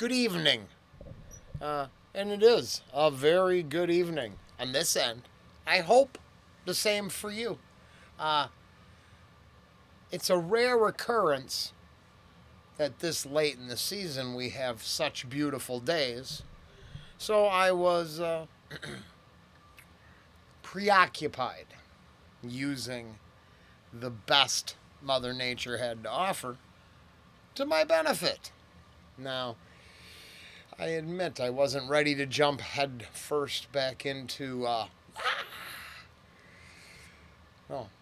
good evening. And it is a very good evening on this end. I hope the same for you. Uh, it's a rare occurrence that this late in the season we have such beautiful days. So I was preoccupied using the best Mother Nature had to offer to my benefit. Now, I admit I wasn't ready to jump head first back into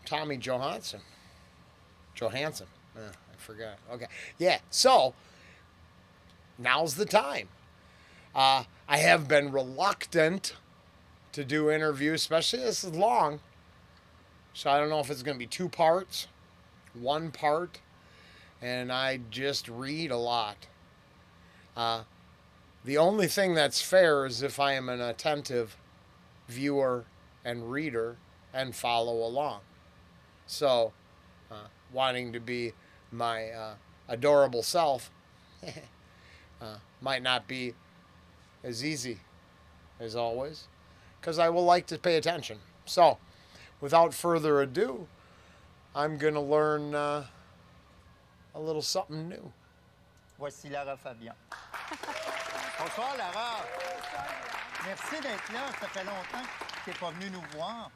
Tommy Johansson. Johansson. I forgot. Okay. Yeah. So now's the time. I have been reluctant to do interviews, especially this is long. So I don't know if it's going to be 2 parts, 1 part, and I just read a lot. The only thing that's fair is if I am an attentive viewer and reader and follow along. So, wanting to be my adorable self might not be as easy as always, because I will like to pay attention. So, without further ado, I'm going to learn a little something new. Voici Lara Fabian. Bonsoir, Lara. Merci d'être là. Ça fait longtemps que tu n'es pas venu nous voir.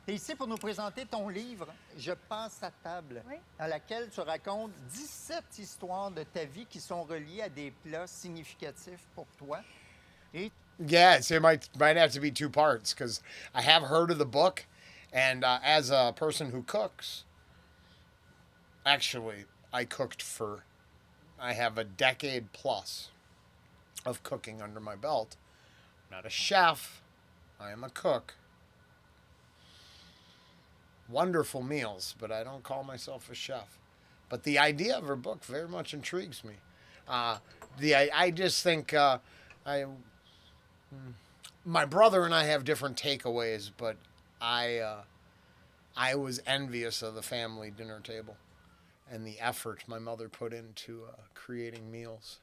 Tu es ici pour nous présenter ton livre, Je passe à table, Oui. dans laquelle tu racontes 17 histoires de ta vie qui sont reliées à des plats significatifs pour toi. Et Yes, it might have to be 2 parts, because I have heard of the book, and as a person who cooks, actually, I have a decade plus of cooking under my belt. I'm not a chef, I am a cook. Wonderful meals, but I don't call myself a chef. But the idea of her book very much intrigues me. I just think my brother and I have different takeaways, but I was envious of the family dinner table and the effort my mother put into creating meals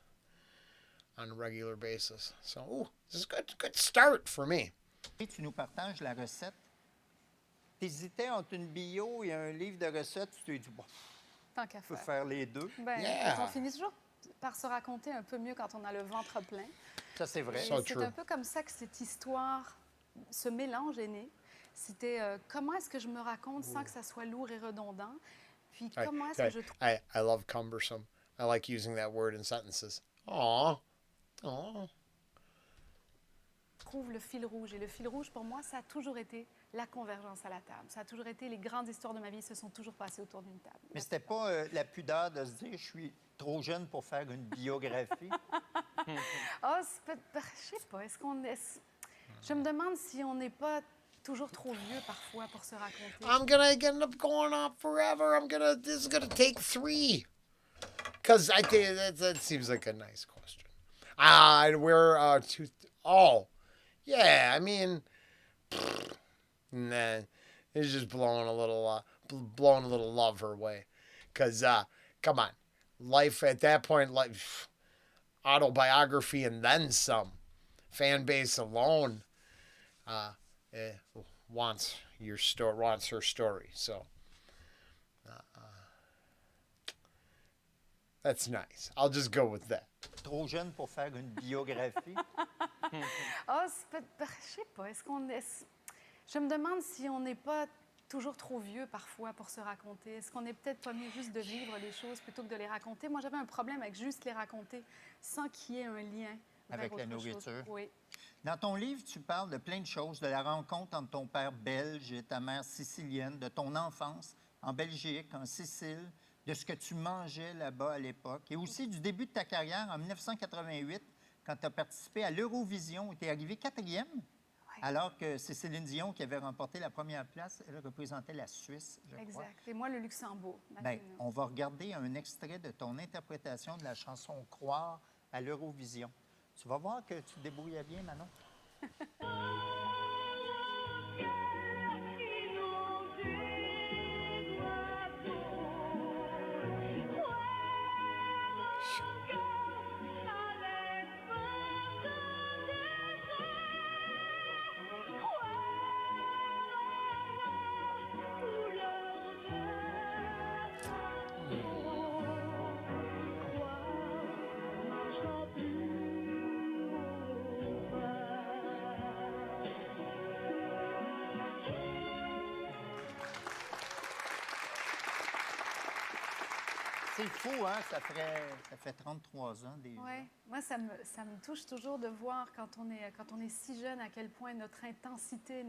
on a regular basis. So, this is a good start for me. tu nous partages la recette. Tu hésitais entre une bio et un livre de recettes. Tu t'es dit, bon, Tant qu'à on peut faire. faire les deux. Ben, Yeah. On finit toujours par se raconter un peu mieux quand on a le ventre plein. Ça, c'est vrai. Et So c'est true. un peu comme ça que cette histoire, ce mélange est né. C'était comment est-ce que je me raconte sans que ça soit lourd et redondant. Puis comment est-ce que je I love cumbersome. I like using that word in sentences. Aw. Aw. trouve le fil rouge. Et le fil rouge, pour moi, ça a toujours été la convergence à la table. Ça a toujours été les grandes histoires de ma vie se sont toujours passées autour d'une table. Mais c'était pas la pudeur de se dire, je suis trop jeune pour faire une biographie. Ah, je sais pas. Je me demande si on n'est pas toujours trop vieux parfois pour se raconter. I'm gonna end up going on forever. This is gonna take 3. Because I think that seems like a nice question. We're yeah. I mean, nah. It's just blowing a little love her way. Cause come on, life at that point, autobiography and then some. Fan base alone wants her story. So that's nice. I'll just go with that. Trop jeune pour faire une biographie. Ah, je sais pas. Je me demande si on n'est pas toujours trop vieux parfois pour se raconter. Est-ce qu'on n'est peut-être pas mieux juste de vivre les choses plutôt que de les raconter? Moi, j'avais un problème avec juste les raconter sans qu'il y ait un lien Avec vers la autre nourriture. chose. Oui. Dans ton livre, tu parles de plein de choses, de la rencontre entre ton père belge et ta mère sicilienne, de ton enfance en Belgique, en Sicile, de ce que tu mangeais là-bas à l'époque, et aussi du début de ta carrière en 1988, quand tu as participé à l'Eurovision, où tu es arrivé 4e, alors que c'est Céline Dion qui avait remporté la première place. Elle représentait la Suisse, je crois. Exact. Et moi, le Luxembourg. Bien, on va regarder un extrait de ton interprétation de la chanson Croire à l'Eurovision. Tu vas voir que tu te débrouillais bien, Manon. C'est fou, hein? Ça fait 33 ans déjà. Oui, moi, ça me touche toujours de voir quand on est si jeune à quel point notre intensité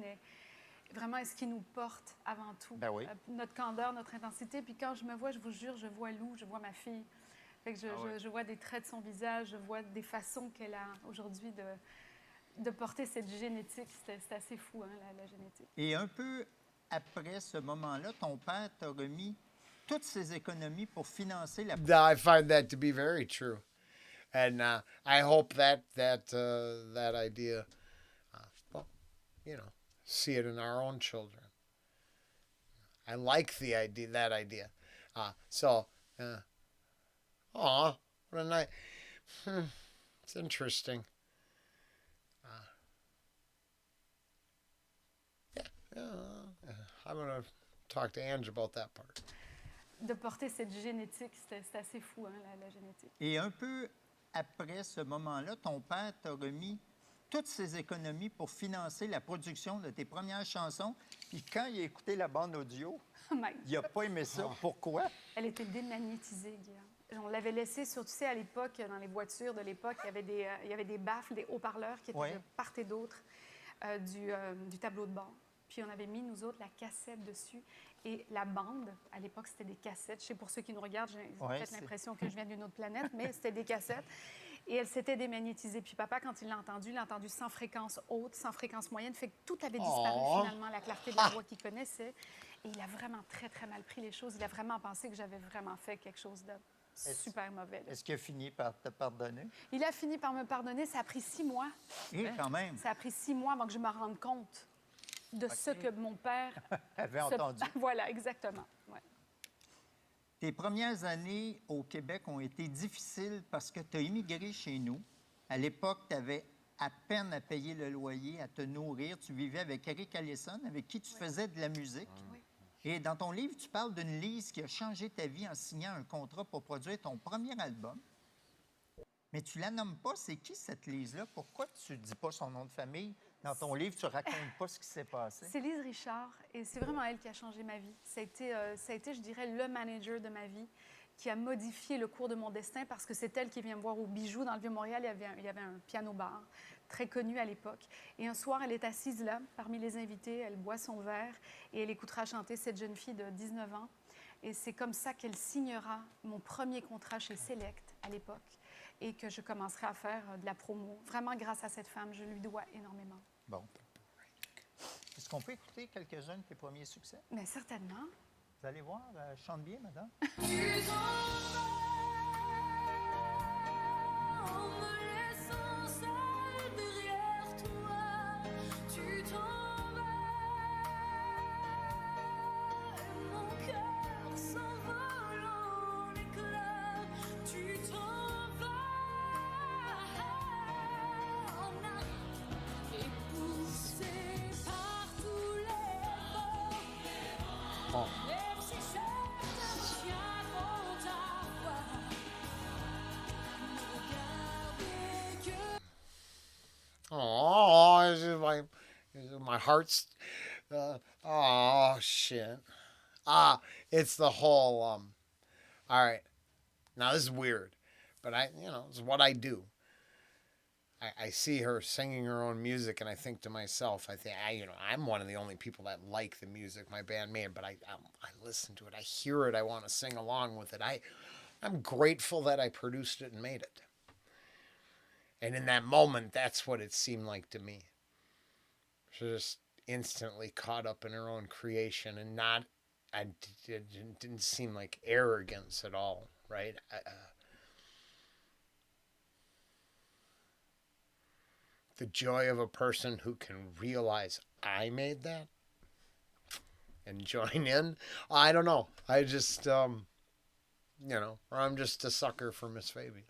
vraiment est ce qui nous porte avant tout. Ben oui. Notre candeur, notre intensité. Puis quand je me vois, je vous jure, je vois Lou, je vois ma fille. Fait que je vois des traits de son visage, je vois des façons qu'elle a aujourd'hui de porter cette génétique. C'est assez fou, hein, la génétique. Et un peu après ce moment-là, ton père t'a remis toutes ses économies pour financer la... I find that to be very true, and I hope that idea, well, see it in our own children. I like that idea. What a night. It's interesting. I'm gonna talk to Ange about that part. De porter cette génétique, c'est assez fou, hein, la génétique. Et un peu après ce moment-là, ton père t'a remis toutes ses économies pour financer la production de tes premières chansons. Puis quand il a écouté la bande audio, il n'a pas aimé ça. Pourquoi? Elle était démagnétisée, Guillaume. On l'avait laissée sur, tu sais, à l'époque, dans les voitures de l'époque, il y avait des baffles, des haut-parleurs qui étaient de part et d'autre du tableau de bord. Puis on avait mis, nous autres, la cassette dessus. Et la bande, à l'époque, c'était des cassettes. Je sais, pour ceux qui nous regardent, j'ai peut-être l'impression que je viens d'une autre planète, mais c'était des cassettes. Et elle s'était démagnétisée. Puis papa, quand il l'a entendu sans fréquence haute, sans fréquence moyenne, fait que tout avait disparu finalement, la clarté de la voix qu'il connaissait. Et il a vraiment très, très mal pris les choses. Il a vraiment pensé que j'avais vraiment fait quelque chose de super mauvais. Est-ce qu'il a fini par te pardonner? Il a fini par me pardonner. Ça a pris 6 mois. Et quand même. Ça a pris 6 mois avant que je me rende compte de ce que mon père avait entendu. Voilà, exactement. Ouais. Tes premières années au Québec ont été difficiles parce que tu as immigré chez nous. À l'époque, tu avais à peine à payer le loyer, à te nourrir. Tu vivais avec Eric Allison, avec qui tu faisais de la musique. Oui. Et dans ton livre, tu parles d'une Lise qui a changé ta vie en signant un contrat pour produire ton premier album. Mais tu la nommes pas. C'est qui, cette Lise-là? Pourquoi tu ne dis pas son nom de famille? Dans ton livre, tu ne racontes pas ce qui s'est passé. C'est Lise Richard, et c'est vraiment elle qui a changé ma vie. Ça a été, je dirais, le manager de ma vie qui a modifié le cours de mon destin parce que c'est elle qui vient me voir au Bijou dans le Vieux-Montréal. Il y avait un piano-bar très connu à l'époque. Et un soir, elle est assise là, parmi les invités, elle boit son verre et elle écoutera chanter cette jeune fille de 19 ans. Et c'est comme ça qu'elle signera mon premier contrat chez Select à l'époque et que je commencerai à faire de la promo. Vraiment, grâce à cette femme, je lui dois énormément. Bon. Est-ce qu'on peut écouter quelques-uns de tes premiers succès? Bien, certainement. Vous allez voir, chante bien, madame. Oh, my heart's. Oh shit. It's the whole. All right. Now this is weird, but it's what I do. I see her singing her own music, and I think to myself, I'm one of the only people that like the music my band made, but I listen to it, I hear it, I want to sing along with it. I'm grateful that I produced it and made it. And in that moment, that's what it seemed like to me. She just instantly caught up in her own creation, and it didn't seem like arrogance at all, right? The joy of a person who can realize I made that and join in. I don't know. I just, or I'm just a sucker for Miss Fabian.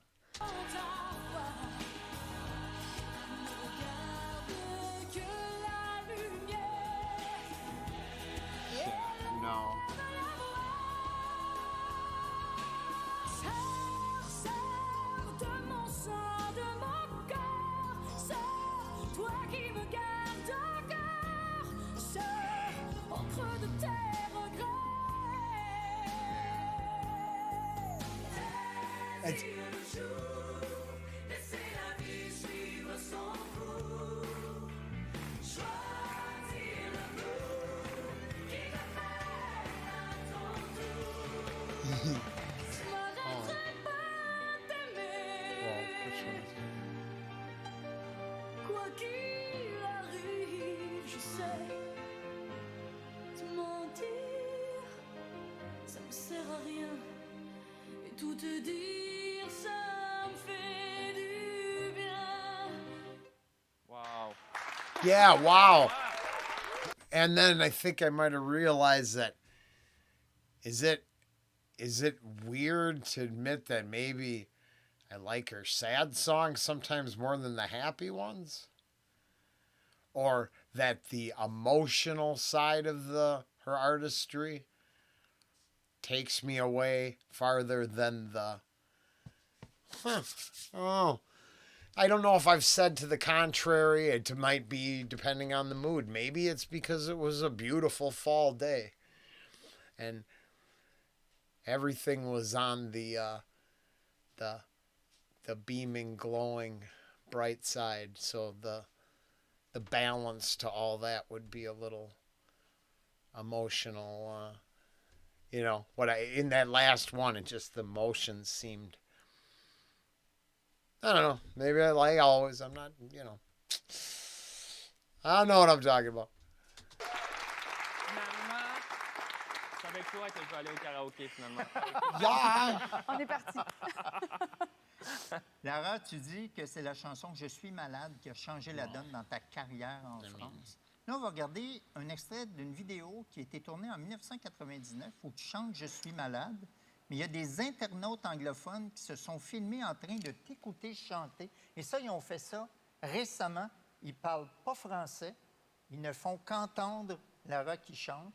No. It's- Well, which one is it? Quoi qu'il arrive, je sais te mentir, ça me sert à rien. Et tout te dire, ça me fait du bien. Wow. Yeah, wow. And then I think I might have realized that is it weird to admit that maybe I like her sad songs sometimes more than the happy ones? Or that the emotional side of her artistry takes me away farther than the oh, I don't know if I've said to the contrary. It might be depending on the mood. Maybe it's because it was a beautiful fall day and everything was on the beaming, glowing, bright side. So the balance to all that would be a little emotional. In that last one, it just the emotions seemed. I don't know. Maybe like always. I'm not. I don't know what I'm talking about. Finalement, c'est avec toi que je vais aller au karaoké, finalement. Yeah. On est parti. Lara, tu dis que c'est la chanson Je suis malade qui a changé la donne dans ta carrière en France. Là, on va regarder un extrait d'une vidéo qui a été tournée en 1999 où tu chantes Je suis malade. Mais il y a des internautes anglophones qui se sont filmés en train de t'écouter chanter. Et ça, ils ont fait ça récemment. Ils ne parlent pas français. Ils ne font qu'entendre Lara qui chante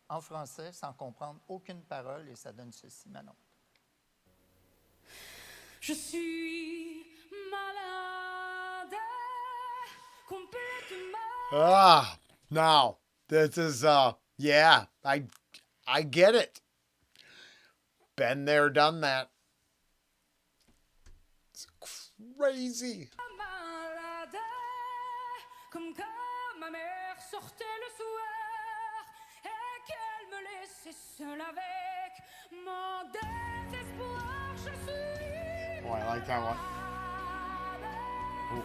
en français sans comprendre aucune parole. Et ça donne ceci, Manon. Je suis malade, complètement. Now this is yeah, I get it. Been there, done that. It's crazy. Malade, comme quand ma mère sortait le soir et qu'elle me laissait seule avec mon désespoir. Je suis Oh, I like that one. malade. Ooh,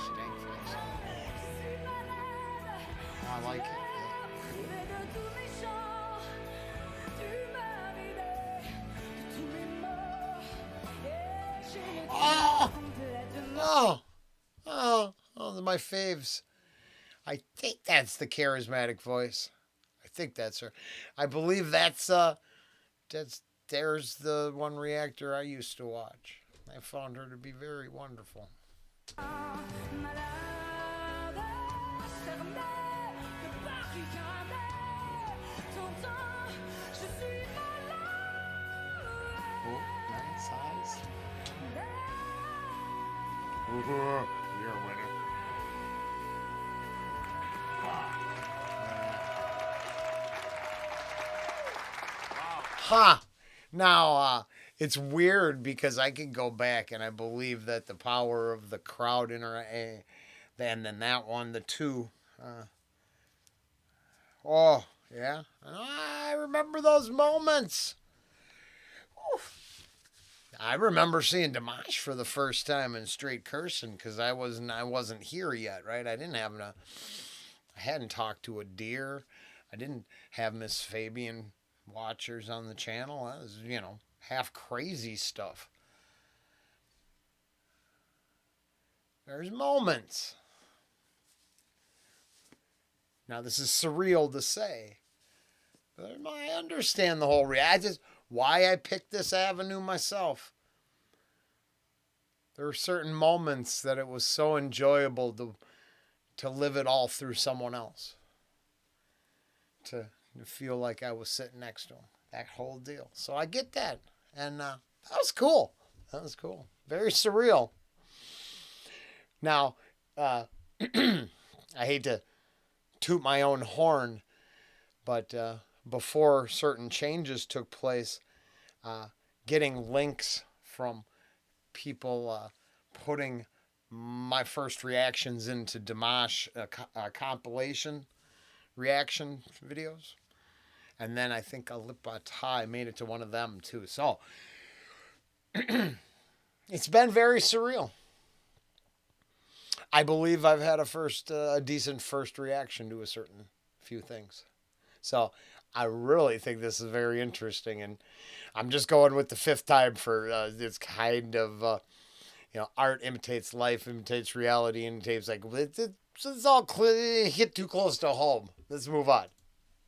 stank face. Je suis malade. Oh, I like it. Privé de tous mes chants, tu m'as vidé de tous mes mots et j'ai le cœur complètement. Those are my faves. I think that's the charismatic voice. I think that's her. I believe there's the one reactor I used to watch. I found her to be very wonderful. Malade, cerné, de barricader, t'entends, je suis malade. Oh, nice eyes. You're a winner. Ha! Now, it's weird because I can go back and I believe that the power of the crowd and then that one, the two. Oh, yeah. I remember those moments. Oof. I remember seeing Dimash for the first time in straight cursing because I wasn't here yet, right? I hadn't talked to a deer. I didn't have Miss Fabian watchers on the channel. That was, half crazy stuff. There's moments. Now this is surreal to say, but I understand the whole reaction. Why I picked this avenue myself. There were certain moments that it was so enjoyable to live it all through someone else. To feel like I was sitting next to him. That whole deal. So I get that. And that was cool. That was cool. Very surreal. Now, I hate to toot my own horn, but before certain changes took place, getting links from people putting my first reactions into Dimash compilation reaction videos. And then I think Alipata made it to one of them too. So it's been very surreal. I believe I've had a decent first reaction to a certain few things. So I really think this is very interesting, and I'm just going with the fifth time for this kind of, art imitates life, imitates reality, imitates it's all hit too close to home. Let's move on.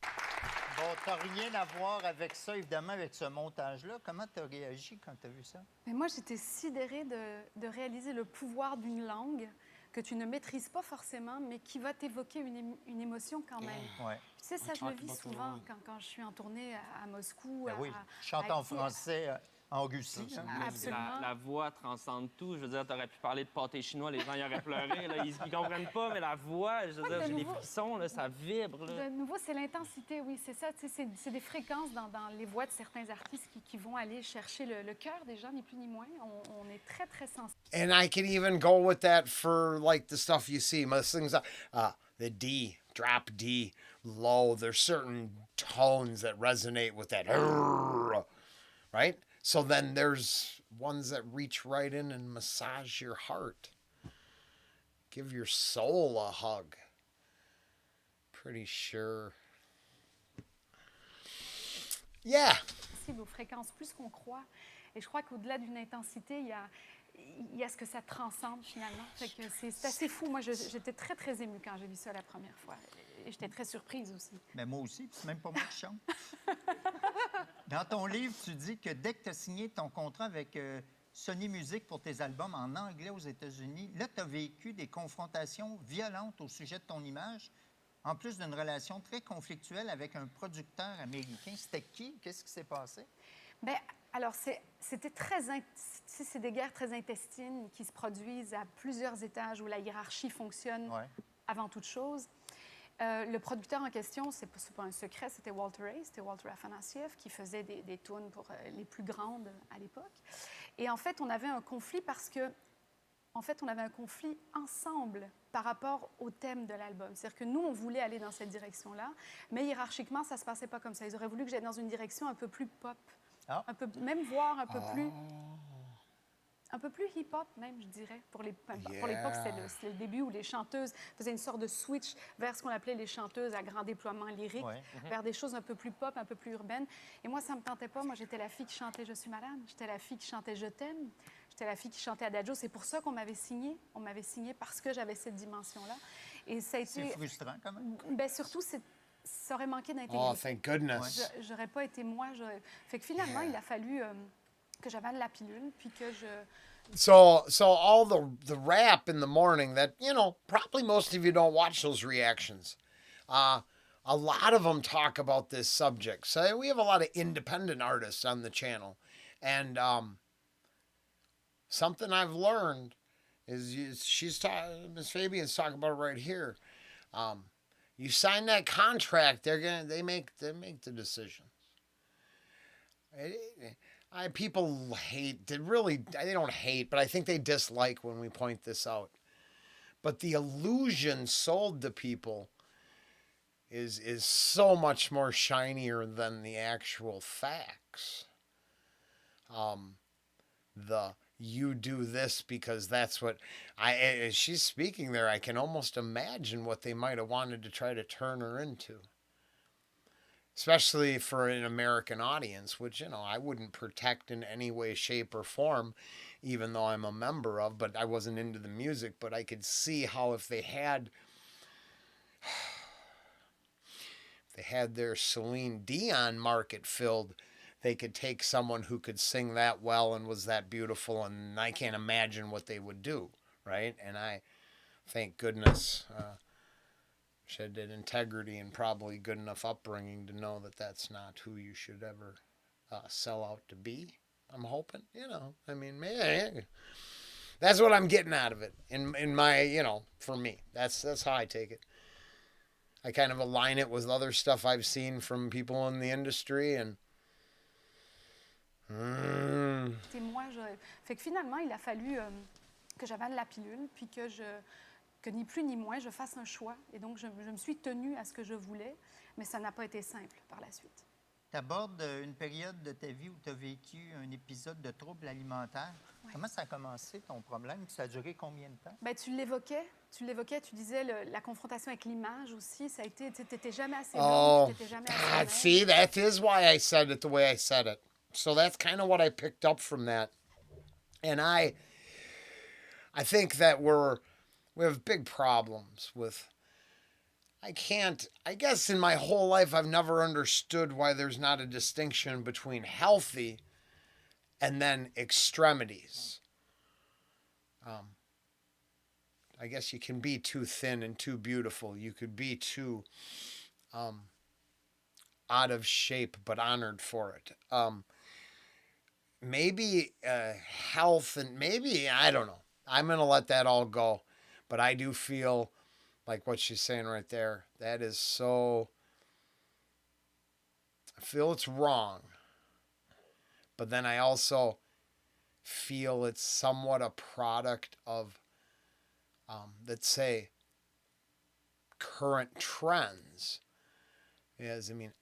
Bon, t'as rien à voir avec ça, évidemment, avec ce montage-là. Comment t'as réagi quand t'as vu ça? Mais moi, j'étais sidérée de réaliser le pouvoir d'une langue que tu ne maîtrises pas forcément, mais qui va t'évoquer une émotion quand même. Ouais. Tu sais, ça, je le vis souvent quand je suis en tournée à Moscou. Ben oui, à- je chante à- en français en Russie. Hein. Absolument. La voix transcende tout. Je veux dire, t'aurais pu parler de pâté chinois, les gens y auraient pleuré. Là. Ils comprennent pas, mais la voix, je veux dire, de j'ai des nouveau- frissons, là, ça vibre. Là. De nouveau, c'est l'intensité, oui, c'est ça. Tu sais, c'est des fréquences dans les voix de certains artistes qui vont aller chercher le cœur des gens, ni plus ni moins. On est très, très sensible. And I can even go with that for like the stuff you see. Most things, the D, drop D, low. There's certain tones that resonate with that, right? So then there's ones that reach right in and massage your heart. Give your soul a hug. Pretty sure. Yeah. Aux fréquences plus qu'on croit. Et je crois qu'au-delà d'une intensité, il y a ce que ça transcende finalement. Fait que c'est assez fou. Moi, j'étais très, très émue quand j'ai vu ça la première fois. Et j'étais très surprise aussi. Mais moi aussi, puis c'est même pas moi qui chante. Dans ton livre, tu dis que dès que tu as signé ton contrat avec Sony Music pour tes albums en anglais aux États-Unis, là, tu as vécu des confrontations violentes au sujet de ton image, en plus d'une relation très conflictuelle avec un producteur américain. C'était qui? Qu'est-ce qui s'est passé? Bien, alors, c'est des guerres très intestines qui se produisent à plusieurs étages où la hiérarchie fonctionne avant toute chose. Le producteur en question, c'est pas un secret, c'était Walter Afanasieff, qui faisait des tunes pour les plus grandes à l'époque. Et en fait, on avait un conflit parce que, on avait un conflit ensemble par rapport au thème de l'album. C'est-à-dire que nous, on voulait aller dans cette direction-là, mais hiérarchiquement, ça se passait pas comme ça. Ils auraient voulu que j'aille dans une direction un peu plus pop, même voire un peu plus hip-hop même, je dirais. Pour l'époque, c'était le début où les chanteuses faisaient une sorte de switch vers ce qu'on appelait les chanteuses à grand déploiement lyrique, vers des choses un peu plus pop, un peu plus urbaines. Et moi, ça me tentait pas. Moi, j'étais la fille qui chantait « Je suis malade ». J'étais la fille qui chantait « Je t'aime ». J'étais la fille qui chantait Adagio. C'est pour ça qu'on m'avait signé. On m'avait signé parce que j'avais cette dimension-là. Et ça a été... C'est frustrant, quand même. Bien, surtout, ça aurait manqué d'intégrité. Oh, thank goodness. J'aurais pas été moi. Fait que finalement, il a fallu que j'avale la pilule, puis que je... So all the rap in the morning that, probably most of you don't watch those reactions. A lot of them talk about this subject. So we have a lot of independent artists on the channel. And something I've learned is Miss Fabian's talking about it right here. You sign that contract, they make the decisions. People hate, they don't hate, but I think they dislike when we point this out. But the illusion sold to people is so much more shinier than the actual facts. You do this because that's what as she's speaking there, I can almost imagine what they might have wanted to try to turn her into. Especially for an American audience, which, I wouldn't protect in any way, shape, or form, even though I'm a member of, but I wasn't into the music. But I could see how if they had their Celine Dion market filled, they could take someone who could sing that well and was that beautiful, and I can't imagine what they would do, right? And I, thank goodness, she had integrity and probably good enough upbringing to know that that's not who you should ever sell out to be. I'm hoping, man, that's what I'm getting out of it in my, for me. That's how I take it. I kind of align it with other stuff I've seen from people in the industry, and été moi. Fait que finalement, il a fallu que j'avale la pilule, puis que ni plus ni moins, je fasse un choix. Et donc, je me suis tenue à ce que je voulais, mais ça n'a pas été simple par la suite. Tu abordes une période de ta vie où tu as vécu un épisode de trouble alimentaire. Oui. Comment ça a commencé, ton problème? Ça a duré combien de temps? Bien, tu l'évoquais, tu disais la confrontation avec l'image aussi, ça a été, tu n'étais jamais assez Oh, blonde, tu n'étais jamais assez God, maigre. see, that is why I said it the way I said it. So that's kind of what I picked up from that. And I think that we have big problems with, I guess in my whole life, I've never understood why there's not a distinction between healthy and then extremities. I guess you can be too thin and too beautiful. You could be too out of shape, but honored for it. Maybe health and maybe, I don't know. I'm going to let that all go. But I do feel like what she's saying right there, that is so, I feel it's wrong. But then I also feel it's somewhat a product of, let's say, current trends. Is, I mean,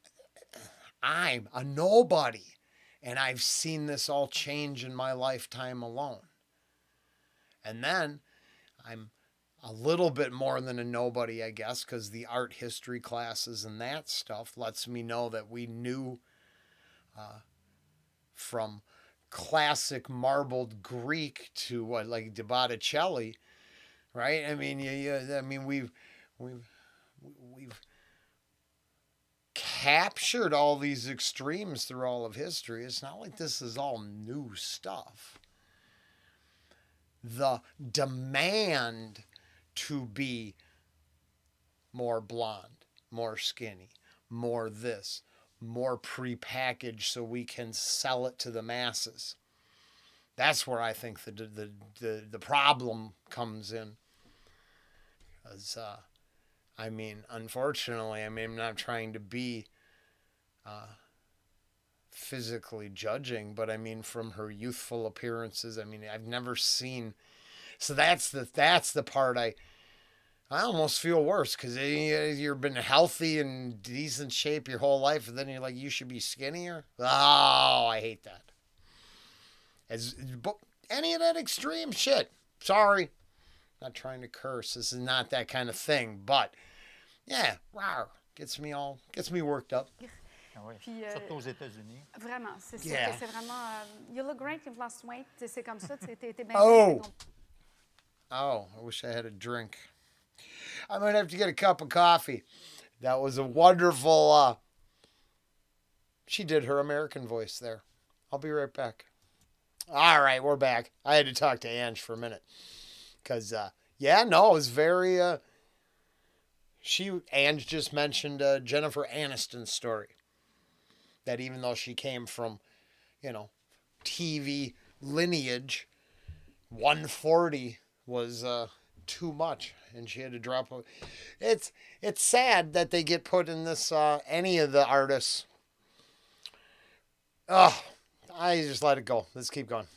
I'm a nobody, and I've seen this all change in my lifetime alone. And then I'm a little bit more than a nobody, I guess, because the art history classes and that stuff lets me know that we knew from classic marbled Greek to what, like De Botticelli, right? I mean, I mean, we've captured all these extremes through all of history. It's not like this is all new stuff. The demand to be more blonde, more skinny, more this, more prepackaged so we can sell it to the masses. That's where I think the problem comes in. Because, I mean, unfortunately, I mean, I'm not trying to be physically judging, but I mean, from her youthful appearances, I mean, I've never seen. So that's the part I almost feel worse, because you've been healthy and decent shape your whole life, and then you're like, you should be skinnier. Oh, I hate that. Any of that extreme shit. Sorry, not trying to curse. This is not that kind of thing, but yeah, wow, gets me worked up. Ah oui. Puis, Surtout aux États-Unis. Vraiment, c'est Yeah. c'est vraiment. You look great, you've lost weight. C'est comme ça, t'es bien. Oh. Oh, I wish I had a drink. I might have to get a cup of coffee. That was a wonderful. She did her American voice there. I'll be right back. All right, we're back. I had to talk to Ange for a minute. Because, yeah, no, it was very. Ange just mentioned Jennifer Aniston's story. That even though she came from, TV lineage, 140 was too much, and she had to drop. It's sad that they get put in this. Any of the artists. Oh, I just let it go. Let's keep going.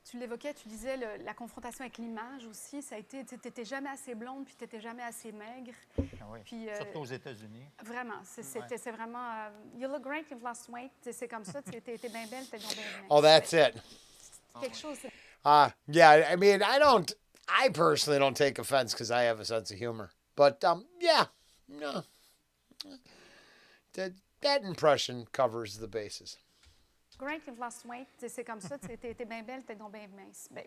Tu l'évoquais, tu disais la confrontation avec l'image aussi, ça a été, tu n'étais jamais assez blonde, puis tu n'étais jamais assez maigre. Ah oui. Puis, Surtout aux États-Unis. Vraiment, c'est vraiment. You look great, you've lost weight. C'est comme ça, t'es bien belle, t'es bien belle. Oh, that's it. Quelque chose. Yeah, I mean, I personally don't take offense because I have a sense of humor. But, yeah, no. That impression covers the bases. Great, you've lost weight. C'est comme ça, t'es bien belle, t'es donc bien mince. Ben,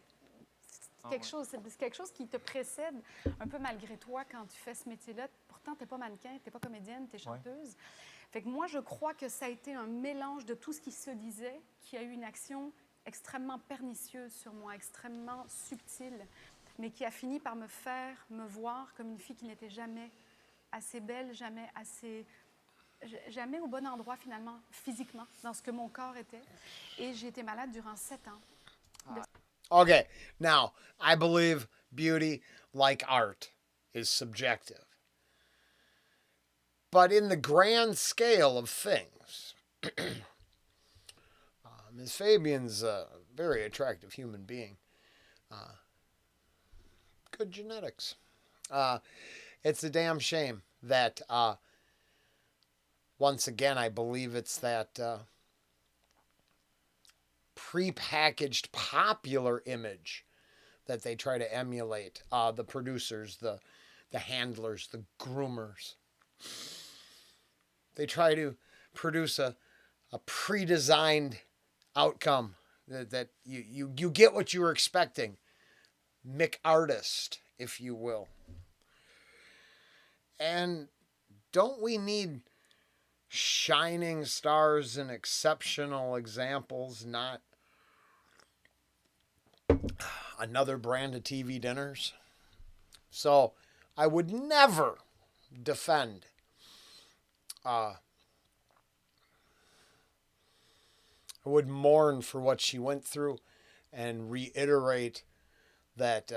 c'est quelque chose qui te précède un peu malgré toi quand tu fais ce métier-là. Pourtant, t'es pas mannequin, t'es pas comédienne, t'es chanteuse. Ouais. Fait que moi, je crois que ça a été un mélange de tout ce qui se disait, qui a eu une action extrêmement pernicieuse sur moi, extrêmement subtile, mais qui a fini par me faire me voir comme une fille qui n'était jamais assez belle, jamais au bon endroit finalement, physiquement, dans ce que mon corps était. Et j'ai été malade durant 7 ans. Okay, now, I believe beauty, like art, is subjective. But in the grand scale of things, Ms. Fabian's a very attractive human being. Good genetics. It's a damn shame that, once again, I believe it's that prepackaged popular image that they try to emulate. The producers, the handlers, the groomers. They try to produce a pre-designed outcome that you get what you were expecting. McArtist, if you will. And don't we need shining stars and exceptional examples, not another brand of TV dinners? So I would never defend I would mourn for what she went through and reiterate that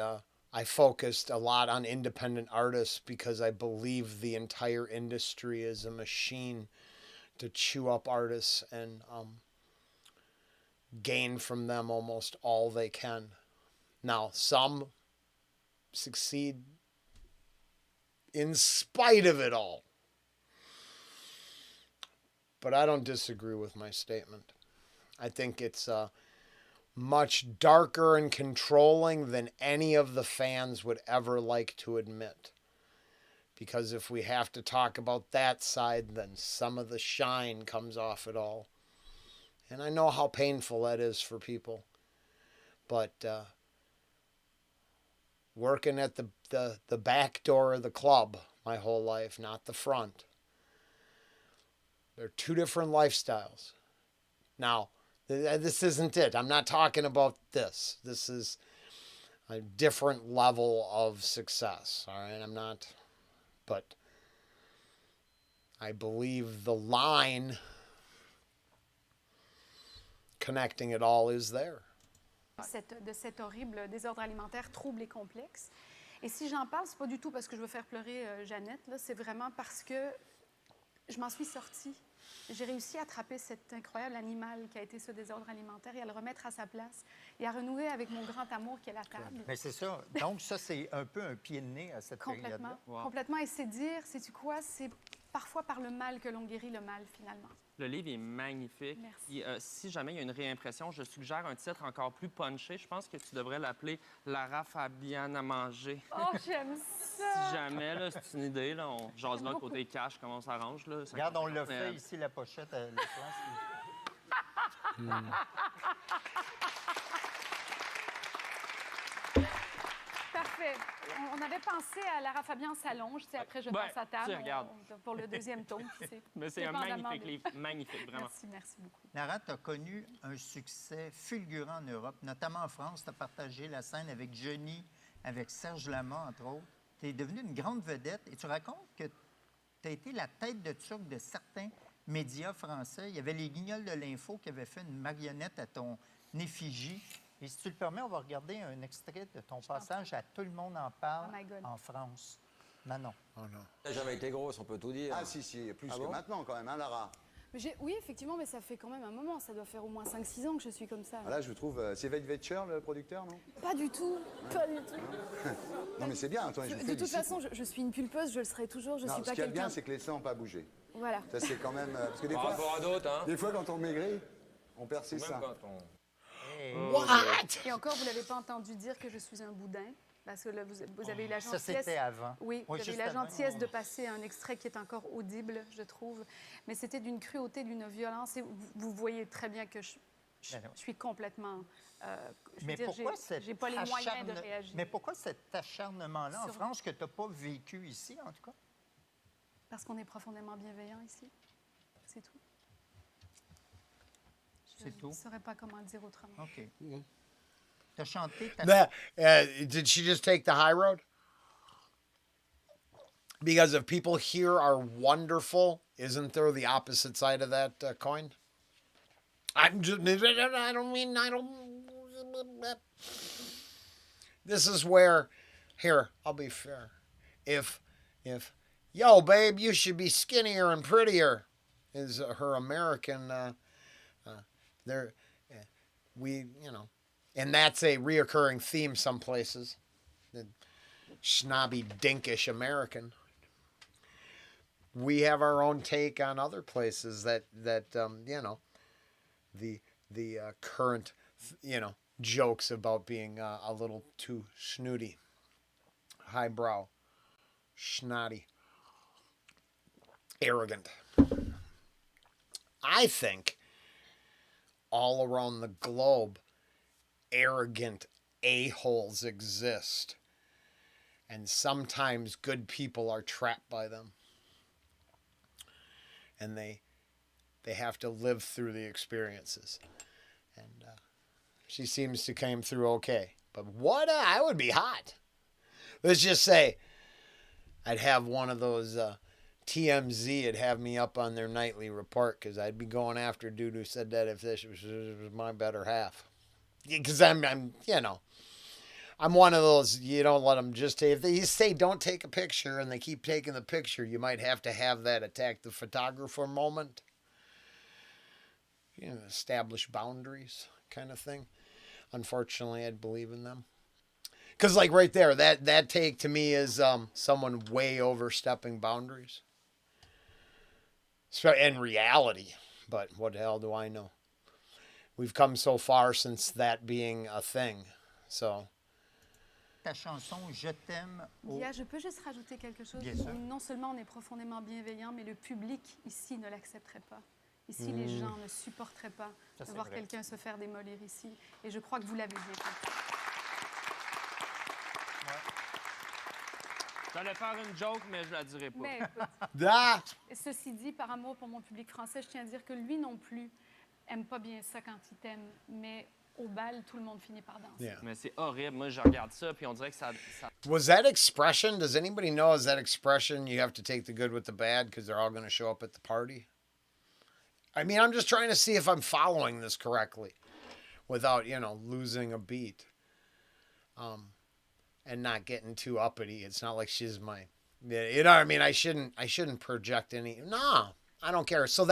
I focused a lot on independent artists because I believe the entire industry is a machine to chew up artists and gain from them almost all they can. Now, some succeed in spite of it all. But I don't disagree with my statement. I think it's much darker and controlling than any of the fans would ever like to admit. Because if we have to talk about that side, then some of the shine comes off it all. And I know how painful that is for people. But working at the back door of the club my whole life, not the front. They're two different lifestyles. Now, this isn't it. I'm not talking about this. This is a different level of success. All right, I'm not. But I believe the line connecting it all is there. De cet horrible désordre alimentaire trouble et complexe. Et si j'en parle, c'est pas du tout parce que je veux faire pleurer Jeannette, là, c'est vraiment parce que je m'en suis sortie. J'ai réussi à attraper cet incroyable animal qui a été ce désordre alimentaire et à le remettre à sa place et à renouer avec mon grand amour qui est la table. Mais c'est ça. Donc, ça, c'est un peu un pied de nez à cette période-là. Complètement. Wow. Complètement. Et c'est dire, sais-tu quoi? C'est parfois par le mal que l'on guérit le mal, finalement. Le livre est magnifique. Merci. Et, si jamais il y a une réimpression, je suggère un titre encore plus punché. Je pense que tu devrais l'appeler Lara Fabian à manger. Oh, j'aime ça! Si jamais, là, c'est une idée, là, on jasera côté cash, comment on s'arrange. Là, regarde, on l'a fait ici, la pochette à l'écran. Parfait. On avait pensé à Lara Fabian s'allonge, après je passe à table pour le deuxième tome. Mais c'est un magnifique livre, magnifique, vraiment. Merci beaucoup. Lara, tu as connu un succès fulgurant en Europe, notamment en France. Tu as partagé la scène avec Johnny, avec Serge Lama, entre autres. Tu es devenue une grande vedette et tu racontes que tu as été la tête de turc de certains médias français. Il y avait les Guignols de l'Info qui avaient fait une marionnette à ton effigie. Et si tu le permets, on va regarder un extrait de ton passage à Tout le monde en parle en France. Manon. Oh non. Tu n'as jamais été grosse, on peut tout dire. Ah si, plus que maintenant quand même, hein, Lara. Oui, effectivement, mais ça fait quand même un moment. Ça doit faire au moins 5-6 ans que je suis comme ça. Là, je trouve... c'est Vetcher, le producteur, non? Pas du tout. Pas du tout. Non, mais c'est bien, toi, de toute façon, je suis une pulpeuse, je le serai toujours. Je suis pas quelqu'un... Ce qui est bien, c'est que les seins n'ont pas bougé. Voilà. Ça, c'est quand même... Parce que Par rapport à d'autres, hein. Des fois, quand on maigrit, on perd ses seins. What? Et encore, vous l'avez pas entendu dire que je suis un boudin, parce que là, vous avez eu la gentillesse... Ça, c'était avant. Oui, vous avez eu la gentillesse de passer un extrait qui est encore audible, je trouve. Mais c'était d'une cruauté, d'une violence. Et vous voyez très bien que je suis complètement... mais pourquoi j'ai pas les moyens de réagir. Mais pourquoi cet acharnement-là en France que tu n'as pas vécu ici, en tout cas? Parce qu'on est profondément bienveillant ici. C'est tout. C'est tout. Je ne saurais pas comment le dire autrement. OK. Tu as chanté... Did she just take the high road? Because if people here are wonderful, isn't there the opposite side of that coin? I don't... This is where... Here, I'll be fair. If yo, babe, you should be skinnier and prettier, is her American... and that's a reoccurring theme some places. The snobby, dinkish American. We have our own take on other places that the current, jokes about being a little too snooty, highbrow, snotty, arrogant. I think all around the globe, arrogant a-holes exist. And sometimes good people are trapped by them. And they have to live through the experiences. And she seems to come through okay. But I would be hot. Let's just say I'd have one of those TMZ would have me up on their nightly report because I'd be going after a dude who said that if this was my better half. Because I'm one of those, you don't let them just take, if they say don't take a picture and they keep taking the picture, you might have to have that attack the photographer moment. Establish boundaries kind of thing. Unfortunately, I'd believe in them. Because like right there, that take to me is someone way overstepping boundaries. In reality, but what the hell do I know? We've come so far since that being a thing. So. Ta chanson Je t'aime au... Guilla, je peux juste rajouter quelque chose? Bien sûr. Non seulement on est profondément bienveillant, mais le public ici ne l'accepterait pas. Ici, les gens ne supporteraient pas de voir quelqu'un se faire démolir ici. Et je crois que vous l'avez bien compris. J'allais faire une joke, mais je la dirai pas. Mais écoute, Ah! ceci dit, par amour pour mon public français, je tiens à dire que lui non plus aime pas bien ça quand il t'aime, mais au bal, tout le monde finit par danser. Yeah. Mais c'est horrible. Moi, je regarde ça, puis on dirait que ça... Was that expression? Does anybody know? Is that expression? You have to take the good with the bad because they're all going to show up at the party. I mean, I'm just trying to see if I'm following this correctly, without losing a beat, and not getting too uppity. It's not like she's my, what I mean. I shouldn't project any. No, I don't care. So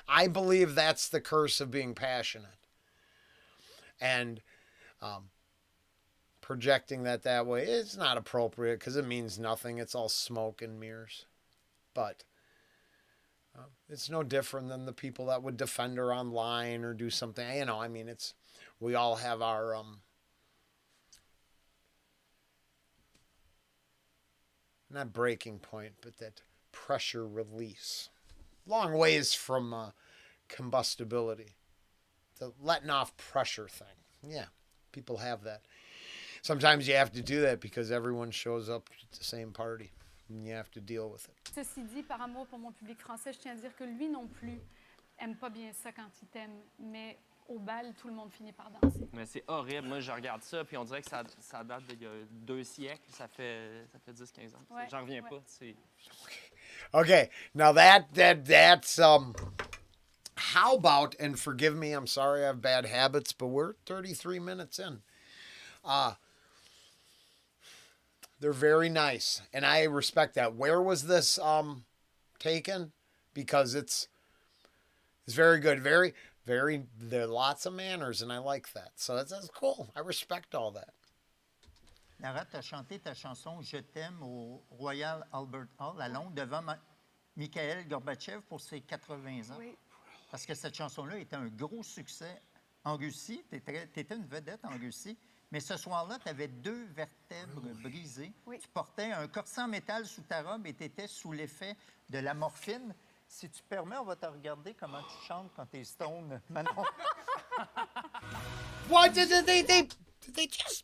I believe that's the curse of being passionate. And projecting that way is not appropriate because it means nothing. It's all smoke and mirrors. But it's no different than the people that would defend her online or do something. I mean, we all have our not breaking point, but that pressure release. Long ways from combustibility. The letting off pressure thing. Yeah, people have that. Sometimes you have to do that because everyone shows up at the same party. And you have to deal with it. Ceci dit, par amour pour mon public français, je tiens à dire que lui non plus aime pas bien ça quand il t'aime, mais au bal, tout le monde finit par danser. Mais c'est horrible. Moi, je regarde ça, puis on dirait que ça date d'il y a 2 siècles. Ça fait 10-15 ans. Ouais, J'en reviens ouais. pas. C'est... Okay, now that's how about, and forgive me, I'm sorry I have bad habits, but we're 33 minutes in. They're very nice, and I respect that. Where was this taken? Because it's very good, very, very. There are lots of manners, and I like that. So that's cool. I respect all that. Lara, tu as chanté ta chanson Je t'aime au Royal Albert Hall à Londres devant Mikhail Gorbatchev pour ses 80 ans. Oui. Parce que cette chanson-là était un gros succès en Russie. Tu étais une vedette en Russie. Mais ce soir-là, tu avais 2 vertèbres brisées. Oui. Tu portais un corset en métal sous ta robe et tu étais sous l'effet de la morphine. Si tu permets, on va te regarder comment tu chantes quand t'es stone, Manon. What did they just?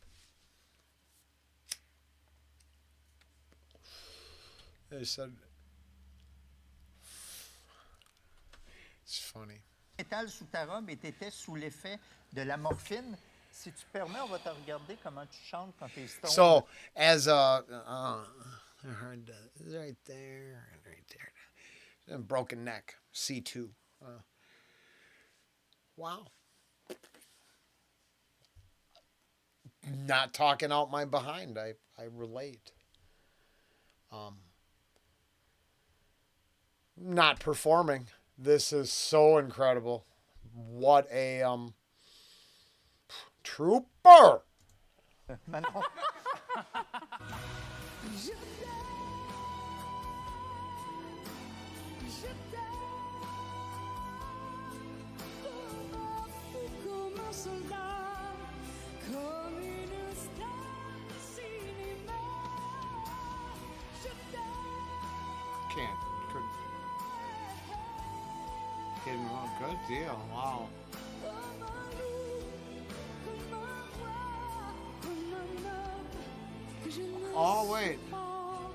They said it's funny. Métal sous ta robe et tu étais sous l'effet de la morphine. Si tu permets, on va te regarder comment tu chantes quand t'es stone. So as I heard right there, and broken neck, C2. Wow. Not talking out my behind. I relate. Not performing. This is so incredible. What a Trooper. Manon, Je t'aime, je t'aime, comme un soldat, comme une star de cinéma. Je t'aime, Can't. Good deal. Wow. comme un loup, comme un roi, comme un homme que je ne Oh, wait. sais pas.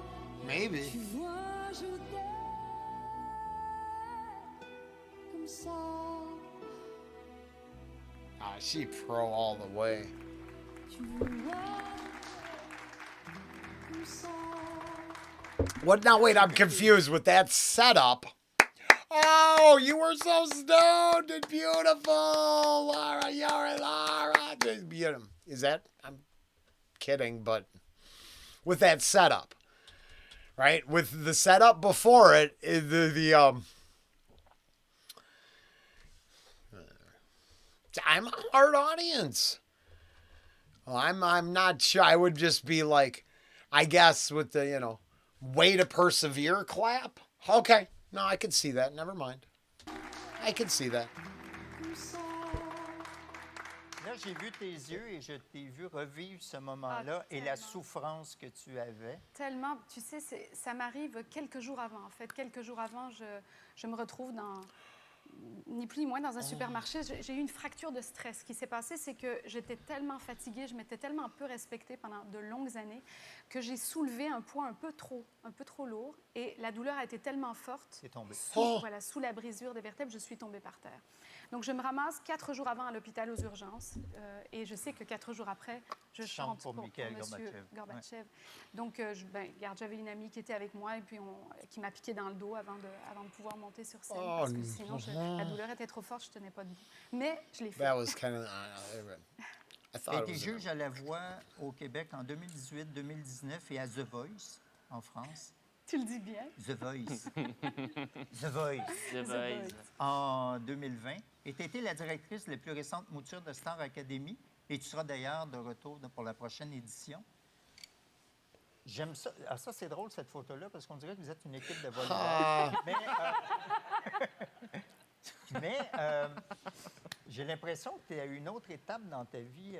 Maybe. Tu vois, je t'aime comme ça. She pro all the way. Tu vois, comme ça. What? Now, wait, I'm confused with that setup. Oh, you were so stoned and beautiful. Lara, you're Lara. Just beautiful. Is that? I'm kidding, but with that setup, right? With the setup before it, I'm a hard audience. Well, I'm not sure. I would just be like, I guess with the, way to persevere clap. Okay. No, I could see that. Never mind. I could see that. là, j'ai vu tes yeux et je t'ai vu revivre ce moment-là et la tellement. souffrance que tu avais. Tellement, tu sais, ça m'arrive quelques jours avant, en fait. Quelques jours avant, je me retrouve ni plus ni moins dans un supermarché. J'ai eu une fracture de stress. Ce qui s'est passé, c'est que j'étais tellement fatiguée, je m'étais tellement peu respectée pendant de longues années que j'ai soulevé un poids un peu trop lourd et la douleur a été tellement forte. C'est tombé. Sous la brisure des vertèbres, je suis tombée par terre. Donc, je me ramasse 4 jours avant à l'hôpital aux urgences et je sais que 4 jours après, je chante pour Mikhail M. Gorbatchev. Donc, regarde, j'avais une amie qui était avec moi et puis qui m'a piqué dans le dos avant de pouvoir monter sur scène parce que sinon, la douleur était trop forte, je ne tenais pas debout. Mais je l'ai fait. That was kind of. I thought Tu it été was. juge à la voix au Québec en 2018, 2019 et à The Voice en France. Tu le dis bien. The Voice. The Voice. The Voice. En 2020. Et tu as été la directrice de la plus récente mouture de Star Academy. Et tu seras d'ailleurs de retour pour la prochaine édition. J'aime ça. Ah, ça, c'est drôle, cette photo-là, parce qu'on dirait que vous êtes une équipe de volleyball. Mais j'ai l'impression que tu es à une autre étape dans ta vie,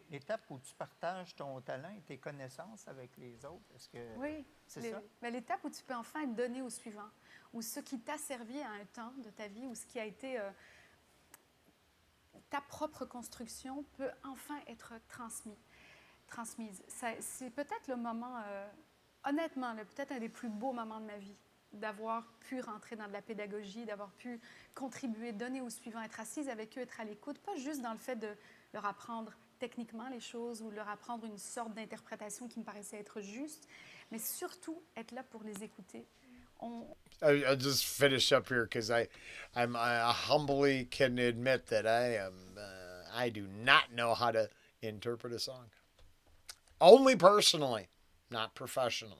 l'étape où tu partages ton talent et tes connaissances avec les autres. Est-ce que Oui. c'est ça? Mais l'étape où tu peux enfin être donné au suivant, où ce qui t'a servi à un temps de ta vie, ou ce qui a été ta propre construction, peut enfin être transmise. C'est peut-être le moment, honnêtement, peut-être un des plus beaux moments de ma vie, d'avoir pu rentrer dans de la pédagogie, d'avoir pu contribuer, donner aux suivants, être assise avec eux, être à l'écoute, pas juste dans le fait de leur apprendre techniquement les choses ou leur apprendre une sorte d'interprétation qui me paraissait être juste, mais surtout être là pour les écouter. I'll just finish up here because I humbly can admit that I do not know how to interpret a song. Only personally, not professionally.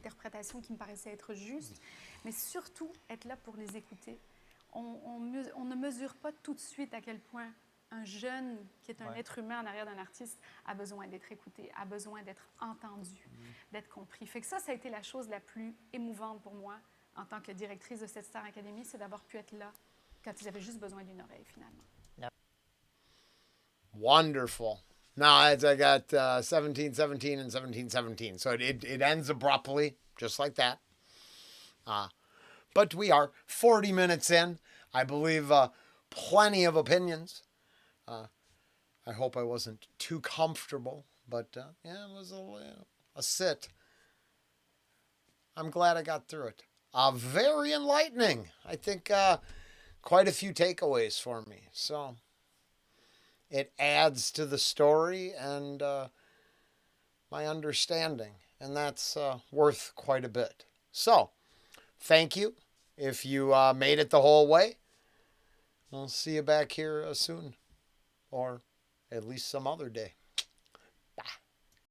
Interprétation qui me paraissait être juste, mais surtout être là pour les écouter. On ne mesure pas tout de suite à quel point un jeune qui est un être humain en arrière d'un artiste a besoin d'être écouté, a besoin d'être entendu, d'être compris. Fait que ça a été la chose la plus émouvante pour moi en tant que directrice de cette Star Academy, c'est d'avoir pu être là quand ils avaient juste besoin d'une oreille, finalement. Wonderful. Now, I got 17, 17, and 17, 17. So it ends abruptly, just like that. But we are 40 minutes in. I believe plenty of opinions. I hope I wasn't too comfortable, but yeah, it was a sit. I'm glad I got through it. Very enlightening. I think quite a few takeaways for me. So it adds to the story and my understanding, and that's worth quite a bit. So thank you if you made it the whole way. I'll see you back here soon, or at least some other day.